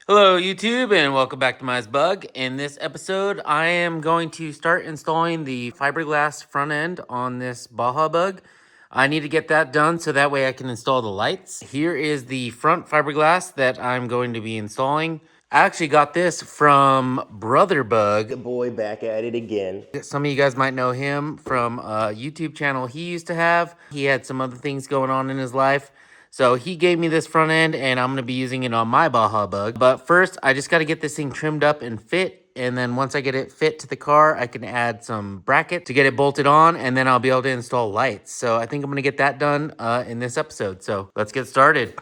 Hello YouTube and welcome back to Mize Bug. In this episode, I am going to start installing the fiberglass front end on this Baja Bug. I need to get that done so that way I can install the lights. Here is the front fiberglass that I'm going to be installing. I actually got this from Brother Bug. The boy back at it again. Some of you guys might know him from a YouTube channel he used to have. He had some other things going on in his life. So he gave me this front end and I'm gonna be using it on my Baja Bug. But first, I just gotta get this thing trimmed up and fit. And then once I get it fit to the car, I can add some bracket to get it bolted on and then I'll be able to install lights. So I think I'm gonna get that done in this episode. So let's get started.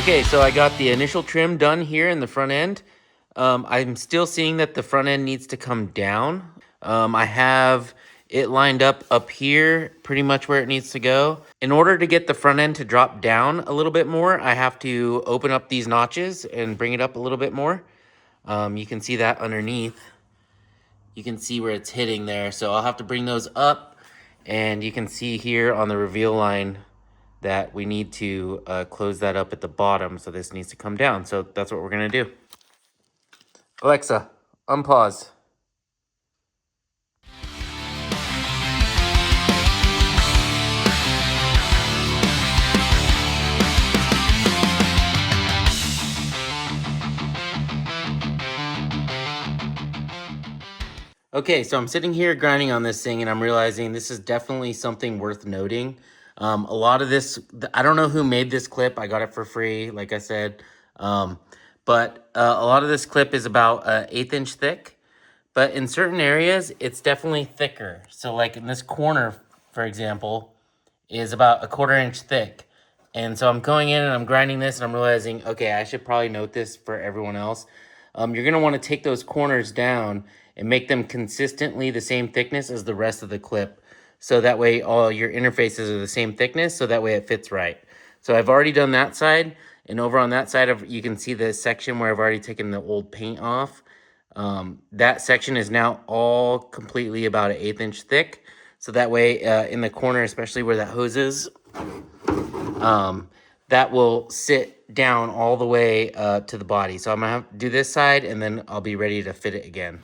Okay, so I got the initial trim done here in the front end. I'm still seeing that the front end needs to come down. I have it lined up here, pretty much where it needs to go. In order to get the front end to drop down a little bit more, I have to open up these notches and bring it up a little bit more. You can see that underneath. You can see where it's hitting there. So I'll have to bring those up, and you can see here on the reveal line that we need to close that up at the bottom, so this needs to come down. So that's what we're gonna do. Alexa, unpause. Okay, so I'm sitting here grinding on this thing and I'm realizing this is definitely something worth noting. A lot of this, I don't know who made this clip. I got it for free, like I said. But a lot of this clip is about 1/8 inch thick. But in certain areas, it's definitely thicker. So like in this corner, for example, is about 1/4 inch thick. And so I'm going in and I'm grinding this and I'm realizing, okay, I should probably note this for everyone else. You're gonna wanna take those corners down and make them consistently the same thickness as the rest of the clip. So that way all your interfaces are the same thickness, so that way it fits right. So I've already done that side, and over on that side, you can see the section where I've already taken the old paint off. That section is now all completely about 1/8 inch thick. So that way in the corner, especially where that hose is, that will sit down all the way to the body. So I'm gonna have to do this side and then I'll be ready to fit it again.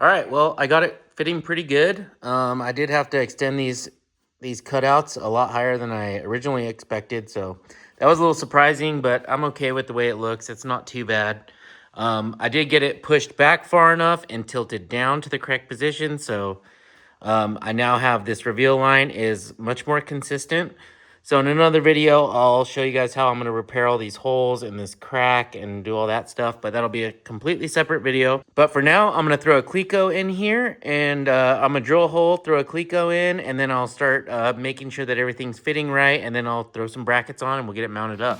All right, well, I got it fitting pretty good. I did have to extend these cutouts a lot higher than I originally expected, so that was a little surprising, but I'm okay with the way it looks. It's not too bad. I did get it pushed back far enough and tilted down to the correct position, so I now have this reveal line is much more consistent. So in another video, I'll show you guys how I'm going to repair all these holes and this crack and do all that stuff, but that'll be a completely separate video. But for now, I'm going to throw a cleco in here, and I'm going to drill a hole, throw a cleco in, and then I'll start making sure that everything's fitting right, and then I'll throw some brackets on and we'll get it mounted up.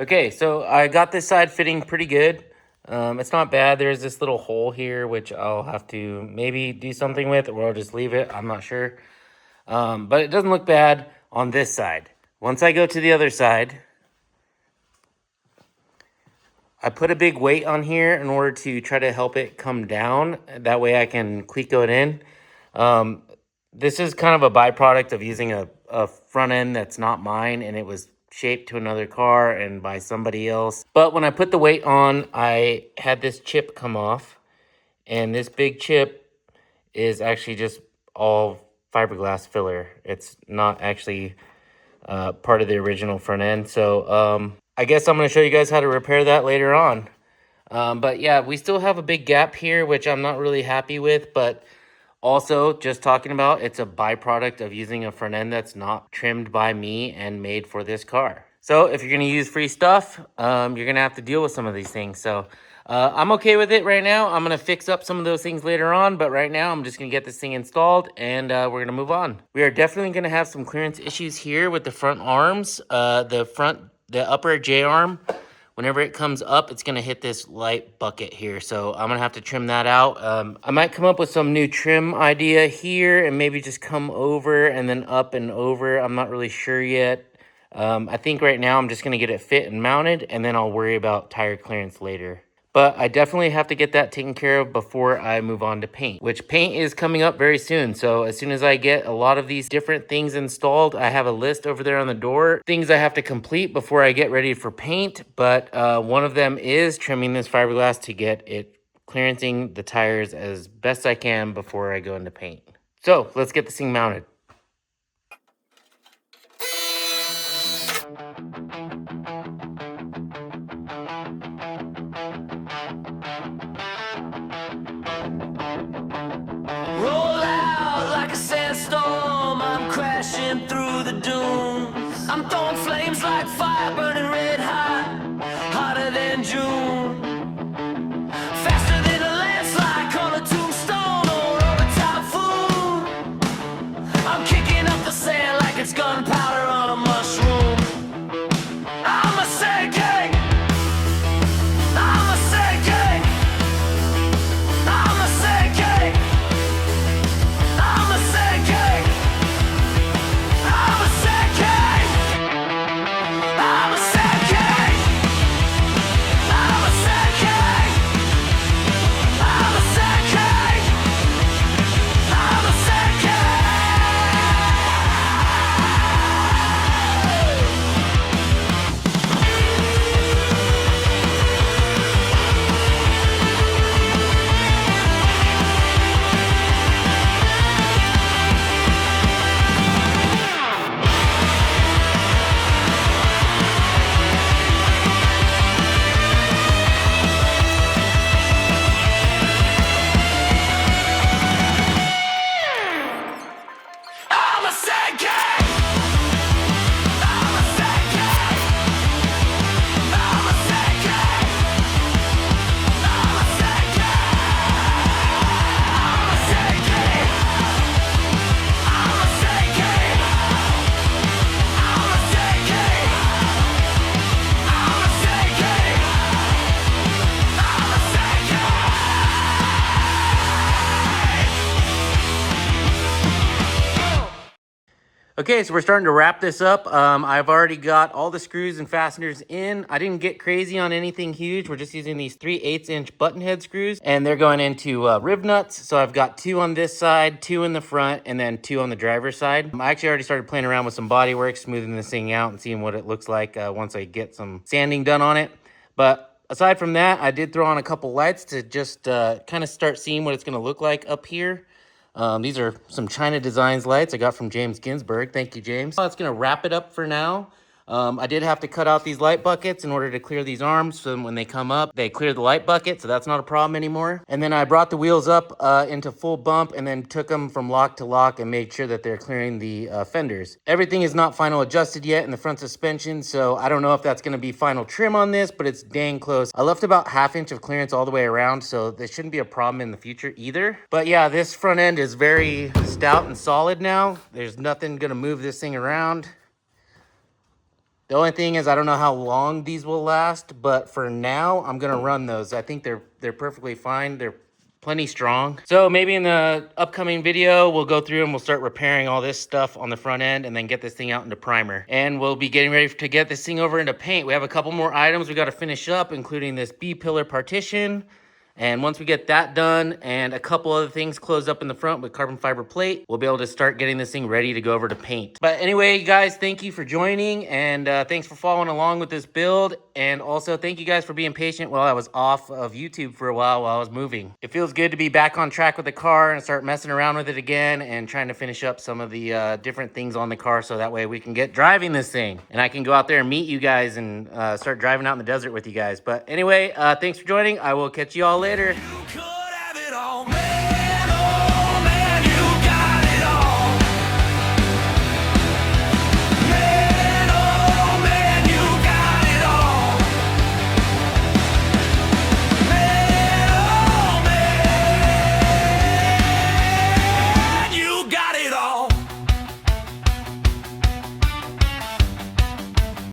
Okay, so I got this side fitting pretty good. It's not bad. There's this little hole here, which I'll have to maybe do something with, or I'll just leave it. I'm not sure. But it doesn't look bad on this side. Once I go to the other side, I put a big weight on here in order to try to help it come down. That way I can cleco it in. Um, this is kind of a byproduct of using a front end that's not mine, and it was shaped to another car and by somebody else. But when I put the weight on, I had this chip come off, and this big chip is actually just all fiberglass filler. It's not actually part of the original front end. So I guess I'm going to show you guys how to repair that later on. But yeah, we still have a big gap here, which I'm not really happy with, but also just talking about, it's a byproduct of using a front end that's not trimmed by me and made for this car. So if you're going to use free stuff, you're going to have to deal with some of these things. So I'm okay with it right now. I'm going to fix up some of those things later on, but right now I'm just going to get this thing installed and we're going to move on. We are definitely going to have some clearance issues here with the front arms. The upper J-arm, whenever it comes up, it's going to hit this light bucket here. So I'm going to have to trim that out. I might come up with some new trim idea here and maybe just come over and then up and over. I'm not really sure yet. I think right now I'm just going to get it fit and mounted, and then I'll worry about tire clearance later. But I definitely have to get that taken care of before I move on to paint, which paint is coming up very soon. So as soon as I get a lot of these different things installed, I have a list over there on the door, things I have to complete before I get ready for paint. But one of them is trimming this fiberglass to get it clearancing the tires as best I can before I go into paint. So let's get this thing mounted. Roll out like a sandstorm, I'm crashing through the dunes. I'm throwing flames like fire, burning red hot, hotter than June. Faster than a landslide on a tombstone or a typhoon. I'm kicking up the sand like it's gunpowder on a mushroom. I'm a sinking, I'm a sinking, I'm a sinking. I'm a sad king. I'm a sad king. I'm a sad king. I'm a sad king. I'm a sad king. I'm a sad king. I'm a sad king. I'm a sad king. I'm a sad king. I'm a sad king. I'm a sad king. I'm a sad king. I'm a sad king. I'm a sad king. I'm a sad king. Okay, so we're starting to wrap this up. I've already got all the screws and fasteners in. I didn't get crazy on anything huge. We're just using these 3/8" button head screws, and they're going into rib nuts. So I've got 2 on this side, 2 in the front, and then 2 on the driver's side. I actually already started playing around with some body work, smoothing this thing out and seeing what it looks like once I get some sanding done on it. But aside from that, I did throw on a couple lights to just kind of start seeing what it's going to look like up here. These are some China Designs lights I got from James Ginsburg. Thank you, James. That's going to wrap it up for now. I did have to cut out these light buckets in order to clear these arms, so when they come up, they clear the light bucket, so that's not a problem anymore. And then I brought the wheels up into full bump and then took them from lock to lock and made sure that they're clearing the fenders. Everything is not final adjusted yet in the front suspension, so I don't know if that's going to be final trim on this, but it's dang close. I left about 1/2 inch of clearance all the way around, so there shouldn't be a problem in the future either. But yeah, this front end is very stout and solid now. There's nothing going to move this thing around. The only thing is I don't know how long these will last, but for now I'm gonna run those. I think they're perfectly fine. They're plenty strong. So maybe in the upcoming video, we'll go through and we'll start repairing all this stuff on the front end and then get this thing out into primer. And we'll be getting ready to get this thing over into paint. We have a couple more items we got to finish up, including this B-pillar partition. And once we get that done and a couple other things closed up in the front with carbon fiber plate, we'll be able to start getting this thing ready to go over to paint. But anyway, guys, thank you for joining, and thanks for following along with this build. And also thank you guys for being patient while I was off of YouTube for a while I was moving. It feels good to be back on track with the car and start messing around with it again and trying to finish up some of the different things on the car so that way we can get driving this thing. And I can go out there and meet you guys and start driving out in the desert with you guys. But anyway, thanks for joining. I will catch you all later. You could have it all, man.